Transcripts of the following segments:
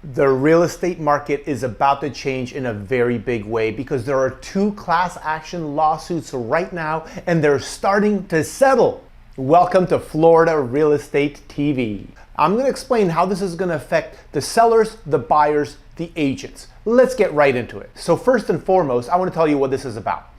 The real estate market is about to change in a very big way because there are two class action lawsuits right now and they're starting to settle. Welcome to Florida Real Estate TV. I'm going to explain how this is going to affect the sellers, the buyers, the agents. Let's get right into it. So first and foremost, I want to tell you what this is about.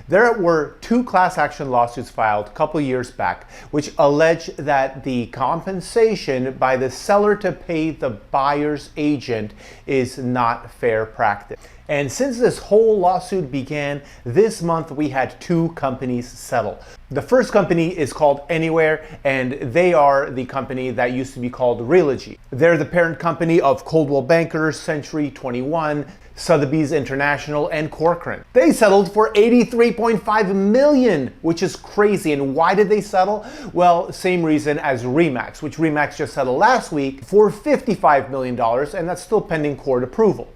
There were two class action lawsuits filed a couple years back, which allege that the compensation by the seller to pay the buyer's agent is not fair practice. And since this whole lawsuit began, this month we had two companies settle. The first company is called Anywhere, and they are the company that used to be called Realogy. They're the parent company of Coldwell Banker, Century 21, Sotheby's International, and Corcoran. They settled for $83.5 million, which is crazy. And why did they settle? Well, same reason as Remax, which Remax just settled last week for $55 million, and that's still pending court approval.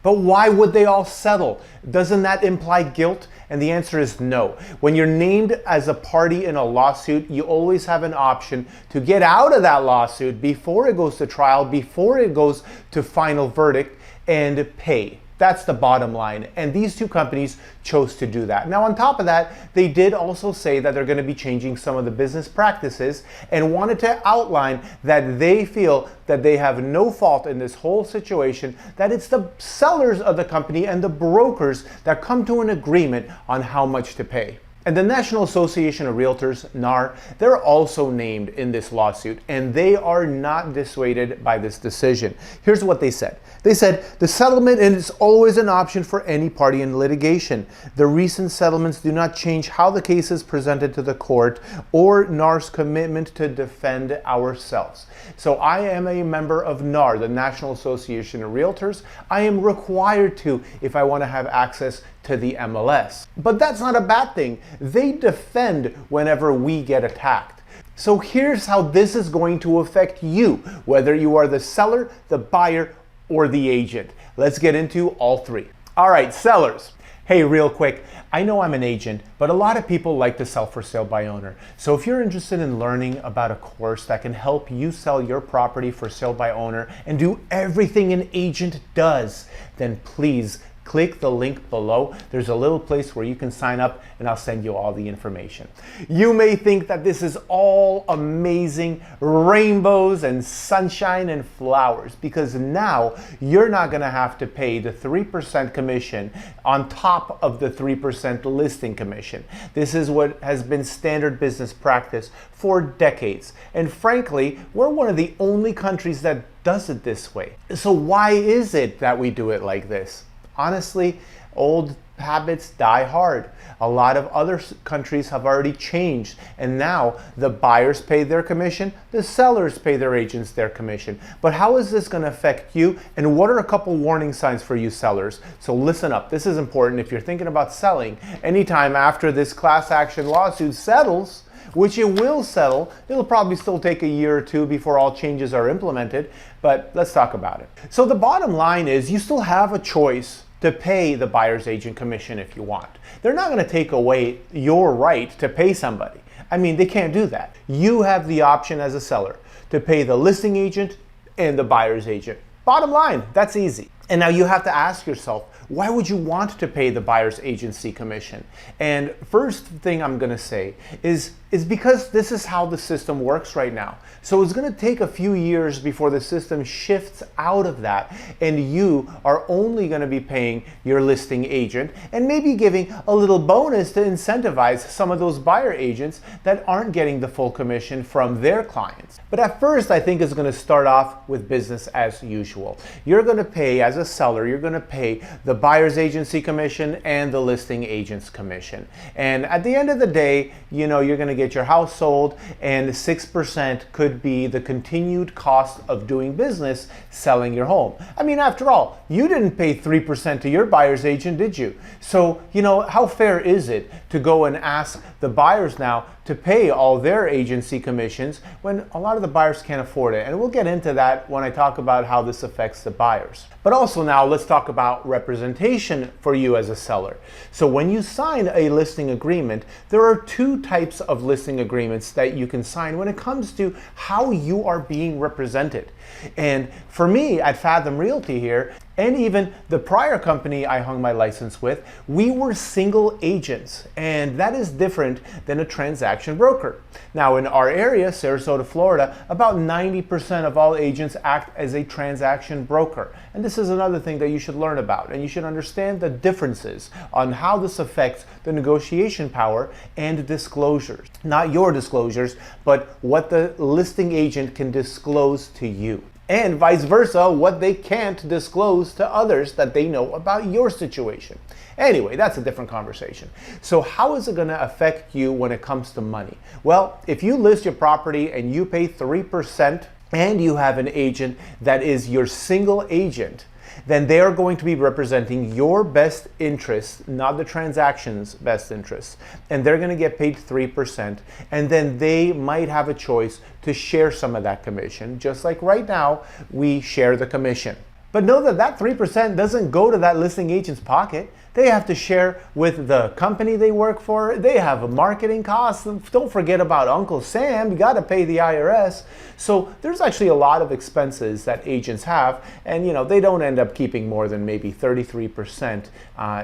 But why would they all settle? Doesn't that imply guilt? And the answer is no. When you're named as a party in a lawsuit, you always have an option to get out of that lawsuit before it goes to trial, before it goes to final verdict, and pay. That's the bottom line. And these two companies chose to do that. Now, on top of that, they did also say that they're going to be changing some of the business practices and wanted to outline that they feel that they have no fault in this whole situation, that it's the sellers of the company and the brokers that come to an agreement on how much to pay. And the National Association of Realtors, NAR, they're also named in this lawsuit, and they are not dissuaded by this decision. Here's what they said. They said, the settlement is always an option for any party in litigation. The recent settlements do not change how the case is presented to the court or NAR's commitment to defend ourselves. So I am a member of NAR, the National Association of Realtors. I am required to if I want to have access to the MLS. But that's not a bad thing. They defend whenever we get attacked. So here's how this is going to affect you, whether you are the seller, the buyer, or the agent. Let's get into all three. All right, sellers. Hey, real quick, I know I'm an agent, but a lot of people like to sell for sale by owner. So if you're interested in learning about a course that can help you sell your property for sale by owner and do everything an agent does, then please click the link below. There's a little place where you can sign up and I'll send you all the information. You may think that this is all amazing rainbows and sunshine and flowers because now you're not going to have to pay the 3% commission on top of the 3% listing commission. This is what has been standard business practice for decades. And frankly, we're one of the only countries that does it this way. So why is it that we do it like this? Honestly, old habits die hard. A lot of other countries have already changed, and now the buyers pay their commission, the sellers pay their agents their commission. But how is this going to affect you, and what are a couple warning signs for you sellers? So listen up. This is important if you're thinking about selling. Anytime after this class action lawsuit settles, which it will settle, it'll probably still take a year or two before all changes are implemented, but let's talk about it. So the bottom line is you still have a choice to pay the buyer's agent commission if you want. They're not going to take away your right to pay somebody. I mean, they can't do that. You have the option as a seller to pay the listing agent and the buyer's agent. Bottom line, that's easy. And now you have to ask yourself, why would you want to pay the buyer's agency commission? And first thing I'm going to say is because this is how the system works right now. So it's going to take a few years before the system shifts out of that and you are only going to be paying your listing agent and maybe giving a little bonus to incentivize some of those buyer agents that aren't getting the full commission from their clients. But at first, I think it's going to start off with business as usual. You're going to pay, as a seller, you're going to pay the buyer's agency commission and the listing agent's commission. And at the end of the day, you know, you're going to get your house sold, and 6% could be the continued cost of doing business selling your home. I mean, after all, you didn't pay 3% to your buyer's agent, did you? So, you know, how fair is it to go and ask the buyers now to pay all their agency commissions when a lot of the buyers can't afford it? And we'll get into that when I talk about how this affects the buyers. But also now let's talk about representation for you as a seller. So when you sign a listing agreement, there are two types of listing agreements that you can sign when it comes to how you are being represented. And for me at Fathom Realty here, and even the prior company I hung my license with, we were single agents, and that is different than a transaction broker. Now in our area, Sarasota, Florida, about 90% of all agents act as a transaction broker. And this is another thing that you should learn about, and you should understand the differences on how this affects the negotiation power and disclosures. Not your disclosures, but what the listing agent can disclose to you. And vice versa, what they can't disclose to others that they know about your situation. Anyway, that's a different conversation. So how is it going to affect you when it comes to money? Well, if you list your property and you pay 3% and you have an agent that is your single agent, then they are going to be representing your best interests, not the transaction's best interests. And they're going to get paid 3%. And then they might have a choice to share some of that commission, just like right now we share the commission. But know that that 3% doesn't go to that listing agent's pocket. They have to share with the company they work for. They have a marketing cost. Don't forget about Uncle Sam. You got to pay the IRS. So there's actually a lot of expenses that agents have, and they don't end up keeping more than maybe 33%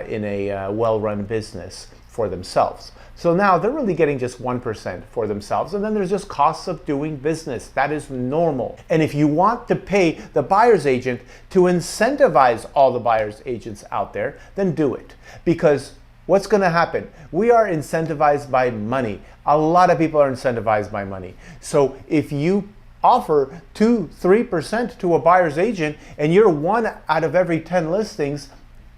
in a well-run business for themselves. So now they're really getting just 1% for themselves. And then there's just costs of doing business. That is normal. And if you want to pay the buyer's agent to incentivize all the buyer's agents out there, then do it. Because what's going to happen? We are incentivized by money. A lot of people are incentivized by money. So if you offer 2-3% to a buyer's agent and you're 1 out of every 10 listings,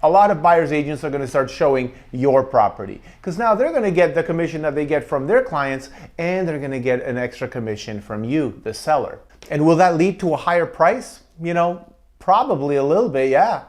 a lot of buyer's agents are going to start showing your property, because now they're going to get the commission that they get from their clients, and they're going to get an extra commission from you, the seller. And will that lead to a higher price? Probably a little bit, yeah.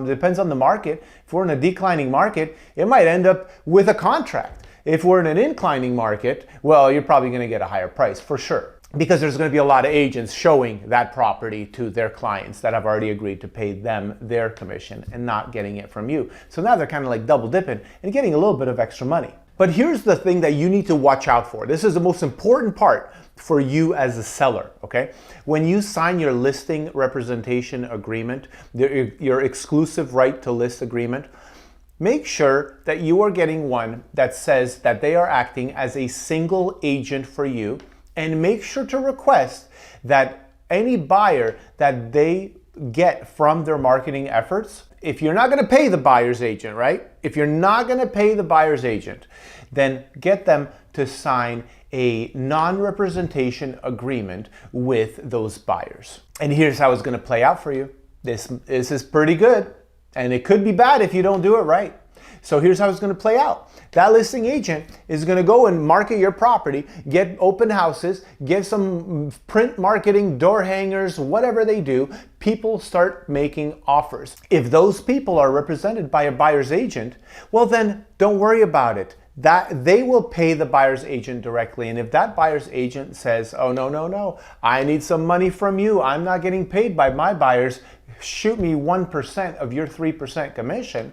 Depends on the market. If we're in a declining market, it might end up with a contract. If we're in an inclining market, well, you're probably going to get a higher price for sure, because there's going to be a lot of agents showing that property to their clients that have already agreed to pay them their commission and not getting it from you. So now they're kind of like double dipping and getting a little bit of extra money. But here's the thing that you need to watch out for. This is the most important part for you as a seller, okay? When you sign your listing representation agreement, your exclusive right to list agreement, make sure that you are getting one that says that they are acting as a single agent for you. And make sure to request that any buyer that they get from their marketing efforts, if you're not going to pay the buyer's agent, right? If you're not going to pay the buyer's agent, then get them to sign a non-representation agreement with those buyers. And here's how it's going to play out for you. This is pretty good, and it could be bad if you don't do it right. So here's how it's going to play out. That listing agent is going to go and market your property, get open houses, get some print marketing, door hangers, whatever they do. People start making offers. If those people are represented by a buyer's agent, well then don't worry about it. That they will pay the buyer's agent directly. And if that buyer's agent says, oh, no, I need some money from you, I'm not getting paid by my buyers, shoot me 1% of your 3% commission,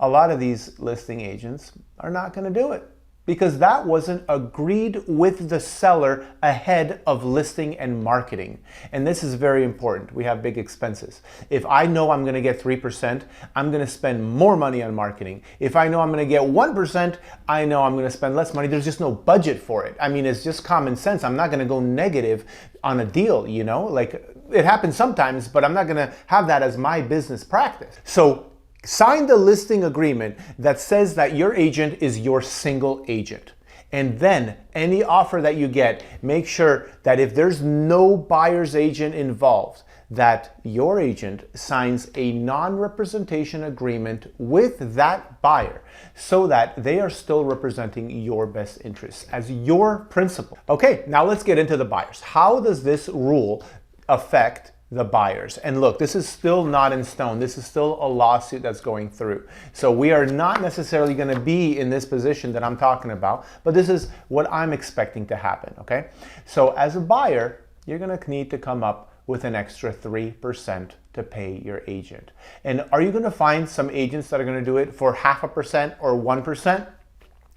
a lot of these listing agents are not going to do it, because that wasn't agreed with the seller ahead of listing and marketing. And this is very important. We have big expenses. If I know I'm going to get 3%, I'm going to spend more money on marketing. If I know I'm going to get 1%, I know I'm going to spend less money. There's just no budget for it. I mean, it's just common sense. I'm not going to go negative on a deal, like it happens sometimes, but I'm not going to have that as my business practice. So sign the listing agreement that says that your agent is your single agent. And then any offer that you get, make sure that if there's no buyer's agent involved, that your agent signs a non-representation agreement with that buyer so that they are still representing your best interests as your principal. Okay, now let's get into the buyers. How does this rule affect the buyers? And look, this is still not in stone. This is still a lawsuit that's going through. So we are not necessarily going to be in this position that I'm talking about, but this is what I'm expecting to happen, okay? So as a buyer, you're going to need to come up with an extra 3% to pay your agent. And are you going to find some agents that are going to do it for 0.5% or 1%?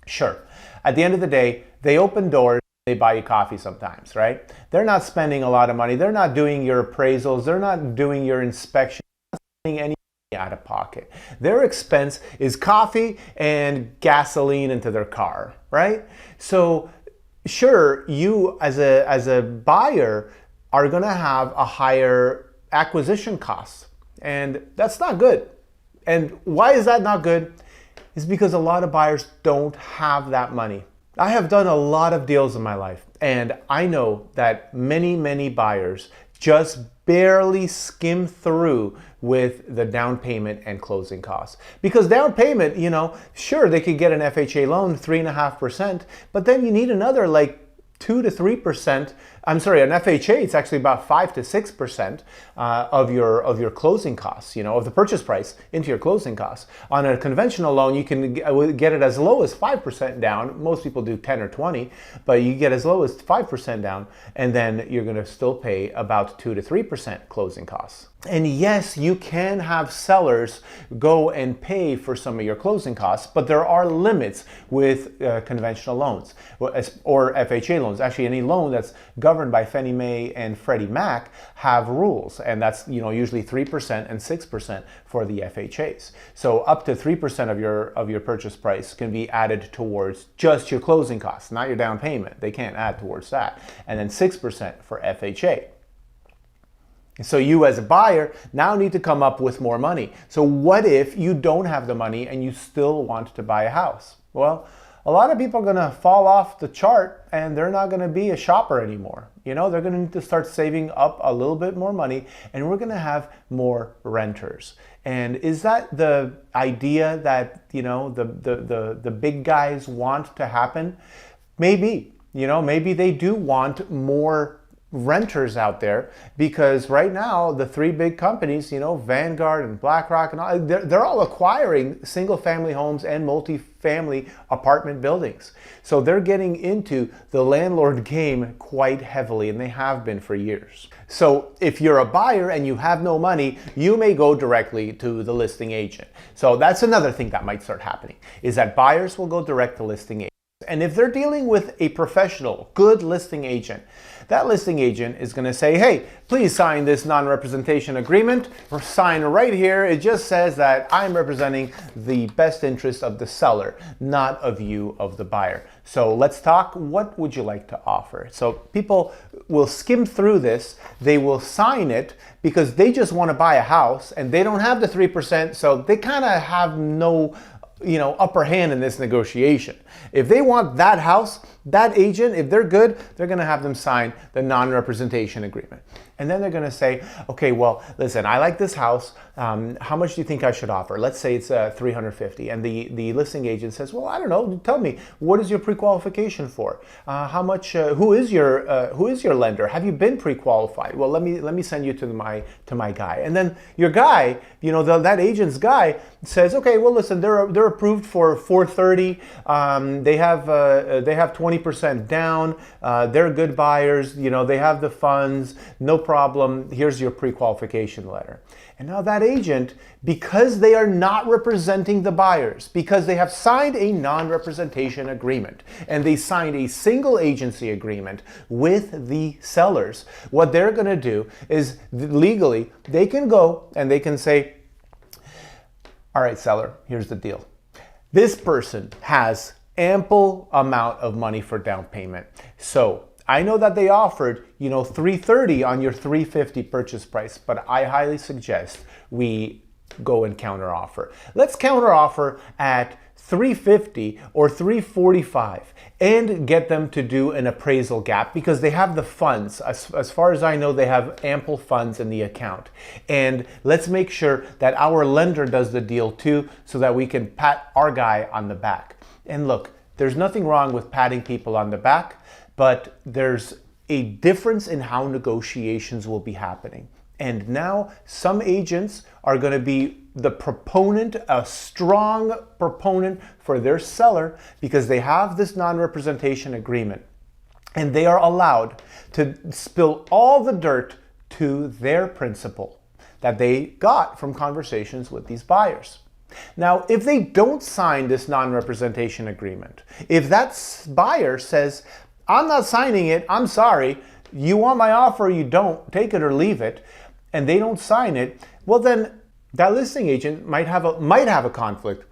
Sure. At the end of the day, they open doors they buy you coffee sometimes, right? They're not spending a lot of money. They're not doing your appraisals. They're not doing your inspection. They're not spending any money out of pocket. Their expense is coffee and gasoline into their car, right? So sure, you as a buyer are going to have a higher acquisition cost, and that's not good. And why is that not good? It's because a lot of buyers don't have that money. I have done a lot of deals in my life, and I know that many buyers just barely skim through with the down payment and closing costs. Because down payment, sure, they could get an FHA loan, 3.5%, but then you need another like 2 to 3%. I'm sorry, an FHA, it's actually about 5 to 6% of your closing costs, of the purchase price into your closing costs. On a conventional loan, you can get it as low as 5% down. Most people do 10 or 20, but you get as low as 5% down, and then you're going to still pay about 2 to 3% closing costs. And yes, you can have sellers go and pay for some of your closing costs, but there are limits with conventional loans or FHA loans. Actually, any loan that's governed by Fannie Mae and Freddie Mac have rules, and that's usually 3% and 6% for the FHAs. So up to 3% of your purchase price can be added towards just your closing costs, not your down payment. They can't add towards that. And then 6% for FHA. So you as a buyer now need to come up with more money. So what if you don't have the money and you still want to buy a house? Well, a lot of people are going to fall off the chart and they're not going to be a shopper anymore. They're going to need to start saving up a little bit more money, and we're going to have more renters. And is that the idea that, the big guys want to happen? Maybe, maybe they do want more renters out there, because right now the three big companies, Vanguard and BlackRock and all, they're all acquiring single family homes and multi-family apartment buildings. So they're getting into the landlord game quite heavily, and they have been for years. So if you're a buyer and you have no money, you may go directly to the listing agent. So that's another thing that might start happening, is that buyers will go direct to listing agents. And if they're dealing with a professional, good listing agent, that listing agent is going to say, hey, please sign this non-representation agreement, or sign right here. It just says that I'm representing the best interest of the seller, not of you, of the buyer. So let's talk. What would you like to offer? So people will skim through this. They will sign it because they just want to buy a house and they don't have the 3%. So they kind of have no upper hand in this negotiation. If they want that house, that agent, if they're good, they're going to have them sign the non-representation agreement. And then they're going to say, okay, well, listen, I like this house. How much do you think I should offer? Let's say it's $350. And the listing agent says, well, I don't know. Tell me, what is your pre-qualification for? How much? Who is your lender? Have you been pre-qualified? Well, let me send you to my guy. And then your guy, that agent's guy says, okay, well, listen, they're approved for $430. They have 20% down. They're good buyers. They have the funds. No problem. Here's your pre-qualification letter. And now that agent, because they are not representing the buyers, because they have signed a non-representation agreement and they signed a single agency agreement with the sellers, what they're going to do is legally they can go and they can say, all right, seller, here's the deal. This person has ample amount of money for down payment. So I know that they offered, $330 on your $350 purchase price, but I highly suggest we go and counteroffer. Let's counteroffer at $350 or $345 and get them to do an appraisal gap, because they have the funds. As far as I know, they have ample funds in the account. And let's make sure that our lender does the deal too, so that we can pat our guy on the back. And look, there's nothing wrong with patting people on the back, but there's a difference in how negotiations will be happening. And now some agents are going to be the proponent, a strong proponent for their seller, because they have this non-representation agreement. And they are allowed to spill all the dirt to their principal that they got from conversations with these buyers. Now, if they don't sign this non-representation agreement, if that buyer says, I'm not signing it. I'm sorry. You want my offer, you don't. Take it or leave it. And they don't sign it. Well, then that listing agent might have a conflict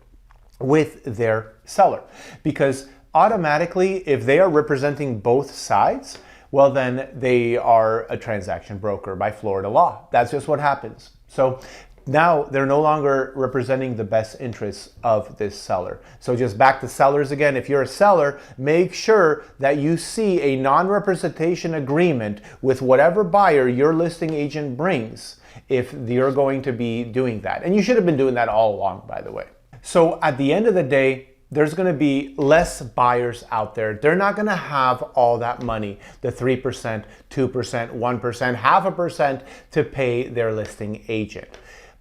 with their seller, because automatically, if they are representing both sides, well, then they are a transaction broker by Florida law. That's just what happens. So now they're no longer representing the best interests of this seller. So just back to sellers again. If you're a seller, make sure that you see a non-representation agreement with whatever buyer your listing agent brings if you're going to be doing that. And you should have been doing that all along, by the way. So at the end of the day, there's going to be less buyers out there. They're not going to have all that money, the 3%, 2%, 1%, 0.5% to pay their listing agent.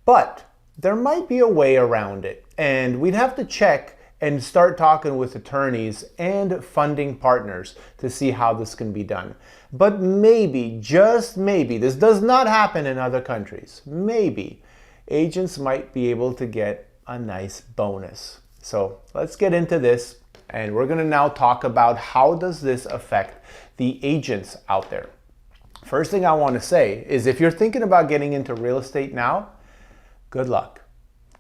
But there might be a way around it. And we'd have to check and start talking with attorneys and funding partners to see how this can be done. But maybe, just maybe, this does not happen in other countries. Maybe agents might be able to get a nice bonus. So let's get into this, and we're going to now talk about how does this affect the agents out there. First thing I want to say is, if you're thinking about getting into real estate now, good luck.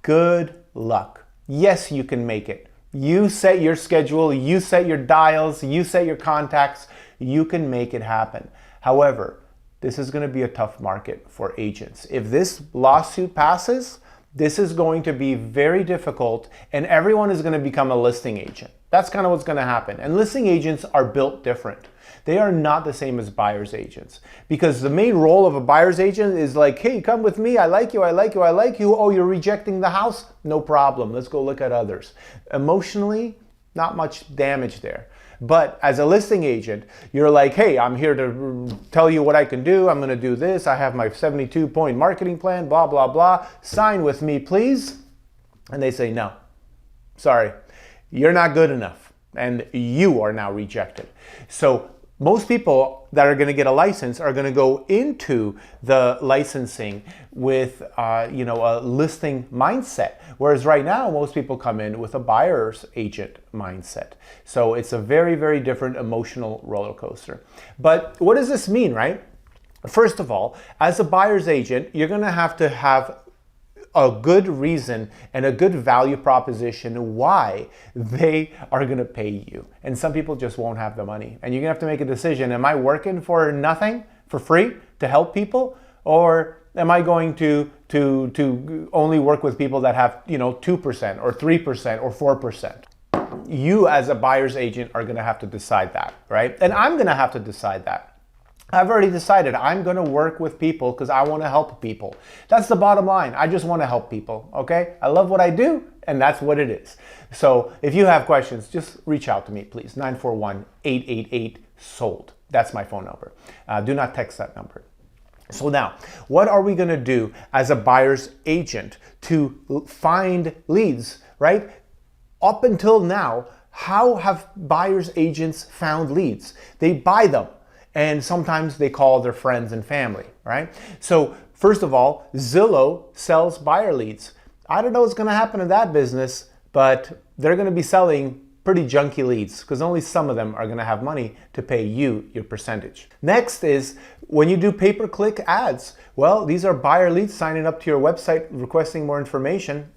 Good luck. Yes, you can make it. You set your schedule, you set your dials, you set your contacts, you can make it happen. However, this is going to be a tough market for agents. If this lawsuit passes, this is going to be very difficult, and everyone is going to become a listing agent. That's kind of what's going to happen. And listing agents are built different. They are not the same as buyer's agents, because the main role of a buyer's agent is like, hey, come with me. I like you. I like you. I like you. Oh, you're rejecting the house? No problem. Let's go look at others. Emotionally, not much damage there. But as a listing agent, you're like, hey, I'm here to tell you what I can do. I'm going to do this. I have my 72-point marketing plan, blah, blah, blah. Sign with me, please. And they say, no, sorry, you're not good enough. And you are now rejected. So most people that are going to get a license are going to go into the licensing with a listing mindset, whereas right now most people come in with a buyer's agent mindset. So it's a very, very different emotional roller coaster. But what does this mean, right? First of all, as a buyer's agent, you're going to have a good reason and a good value proposition why they are going to pay you. And some people just won't have the money. And you're going to have to make a decision. Am I working for nothing, for free, to help people? Or am I going to only work with people that have, 2% or 3% or 4%? You as a buyer's agent are going to have to decide that, right? And I'm going to have to decide that. I've already decided I'm going to work with people because I want to help people. That's the bottom line. I just want to help people, okay? I love what I do, and that's what it is. So if you have questions, just reach out to me, please. 941-888-SOLD. That's my phone number. Do not text that number. So now, what are we going to do as a buyer's agent to find leads, right? Up until now, how have buyer's agents found leads? They buy them. And sometimes they call their friends and family, right? So first of all, Zillow sells buyer leads. I don't know what's going to happen in that business, but they're going to be selling pretty junky leads because only some of them are going to have money to pay you your percentage. Next is when you do pay-per-click ads. Well, these are buyer leads signing up to your website, requesting more information.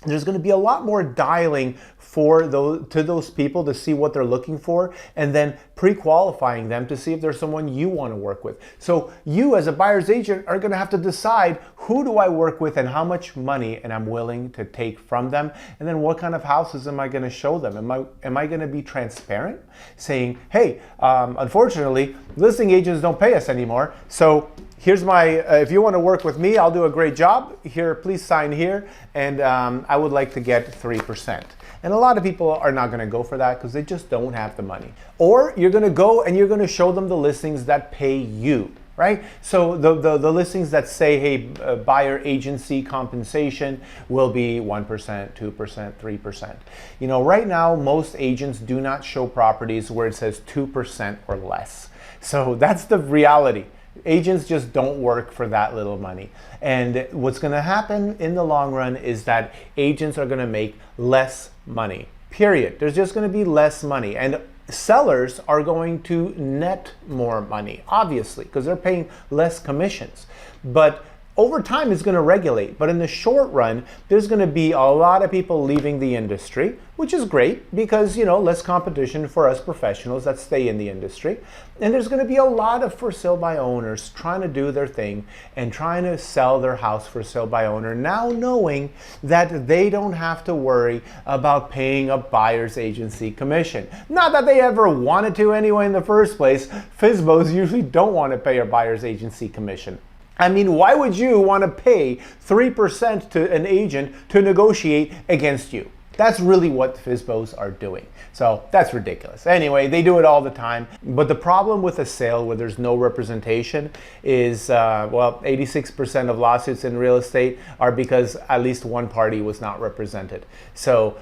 There's going to be a lot more dialing to those people to see what they're looking for, and then pre-qualifying them to see if there's someone you want to work with. So you as a buyer's agent are going to have to decide, who do I work with and how much money and I'm willing to take from them, and then what kind of houses am I going to show them? Am I going to be transparent, saying, hey, unfortunately, listing agents don't pay us anymore, so here's my, if you want to work with me, I'll do a great job. Here, please sign here, and I would like to get 3%. And a lot of people are not going to go for that because they just don't have the money. Or you're going to go and you're going to show them the listings that pay you, right? So the listings that say, hey, buyer agency compensation will be 1%, 2%, 3%. Right now, most agents do not show properties where it says 2% or less. So that's the reality. Agents just don't work for that little money. And what's going to happen in the long run is that agents are going to make less money, period. There's just going to be less money. And sellers are going to net more money, obviously, because they're paying less commissions. But over time, it's going to regulate. But in the short run, there's going to be a lot of people leaving the industry, which is great because, less competition for us professionals that stay in the industry. And there's going to be a lot of for sale by owners trying to do their thing and trying to sell their house for sale by owner, now knowing that they don't have to worry about paying a buyer's agency commission. Not that they ever wanted to anyway in the first place. FSBOs usually don't want to pay a buyer's agency commission. I mean, why would you want to pay 3% to an agent to negotiate against you? That's really what FSBOs are doing. So that's ridiculous. Anyway, they do it all the time. But the problem with a sale where there's no representation is, 86% of lawsuits in real estate are because at least one party was not represented. So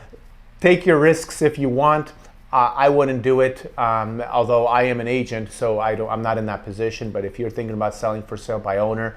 take your risks if you want. I wouldn't do it, although I am an agent, so I'm not in that position. But if you're thinking about selling for sale by owner,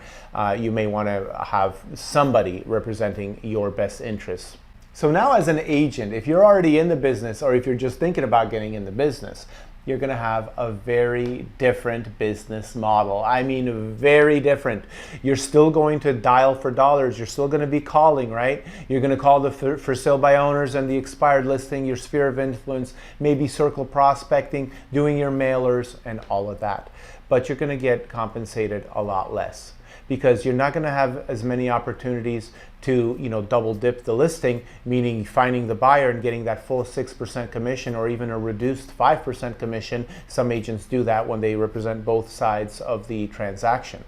you may want to have somebody representing your best interests. So now as an agent, if you're already in the business or if you're just thinking about getting in the business, you're going to have a very different business model. I mean, very different. You're still going to dial for dollars. You're still going to be calling, right? You're going to call the for sale by owners and the expired listing, your sphere of influence, maybe circle prospecting, doing your mailers and all of that. But you're going to get compensated a lot less because you're not going to have as many opportunities to double dip the listing, meaning finding the buyer and getting that full 6% commission or even a reduced 5% commission. Some agents do that when they represent both sides of the transaction.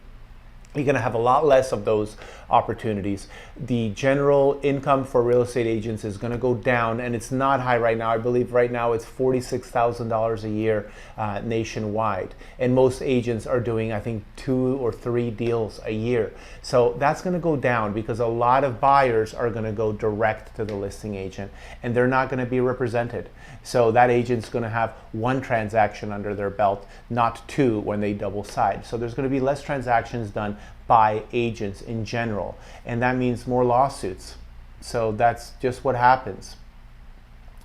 You're going to have a lot less of those opportunities. The general income for real estate agents is going to go down, and it's not high right now. I believe right now it's $46,000 a year nationwide. And most agents are doing, I think, 2 or 3 deals a year. So that's going to go down because a lot of buyers are going to go direct to the listing agent, and they're not going to be represented. So that agent's going to have 1 transaction under their belt, not 2 when they double side. So there's going to be less transactions done by agents in general, and that means more lawsuits. So that's just what happens.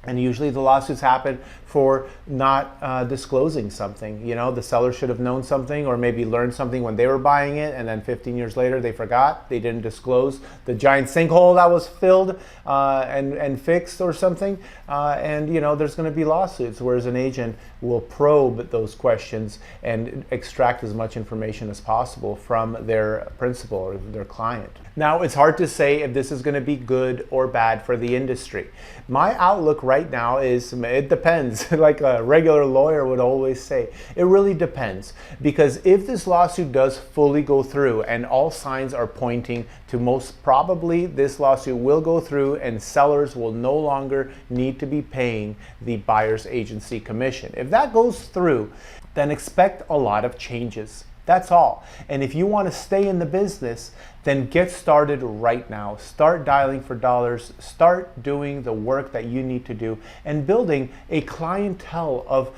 And usually the lawsuits happen for not disclosing something. The seller should have known something or maybe learned something when they were buying it, and then 15 years later they forgot. They didn't disclose the giant sinkhole that was filled and fixed or something. And there's going to be lawsuits, whereas an agent will probe those questions and extract as much information as possible from their principal or their client. Now, it's hard to say if this is going to be good or bad for the industry. My outlook right now is it depends. Like a regular lawyer would always say, it really depends. Because if this lawsuit does fully go through, and all signs are pointing to most probably this lawsuit will go through and sellers will no longer need to be paying the buyer's agency commission. If that goes through, then expect a lot of changes. That's all. And if you want to stay in the business, then get started right now. Start dialing for dollars, start doing the work that you need to do, and building a clientele of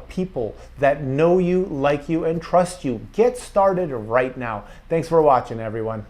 people that know you, like you, and trust you. Get started right now. Thanks for watching, everyone.